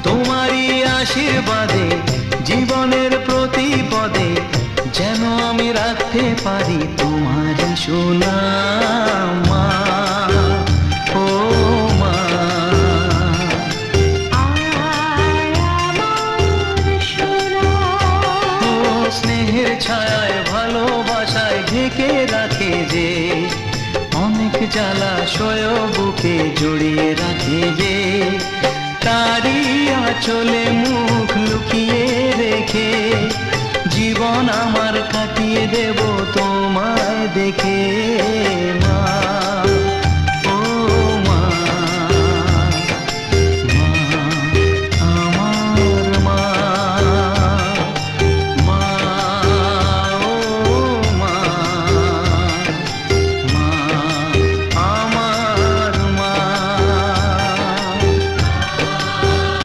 তোমারই আশীর্বাদে জীবনের প্রতি পদে যেন আমি রাখতে পারি তোমারই সুনাম মা, ও মা। ও স্নেহের ছায়ায় ভালোবাসায় ঢেকে রাখে যে, অনেক জ্বালাশয় বুকে জড়িয়ে রাখে যে, তারই আঁচলে মুখ লুকিয়ে রেখে জীবন আমার কাটিয়ে দেব তোমায় দেখে মা।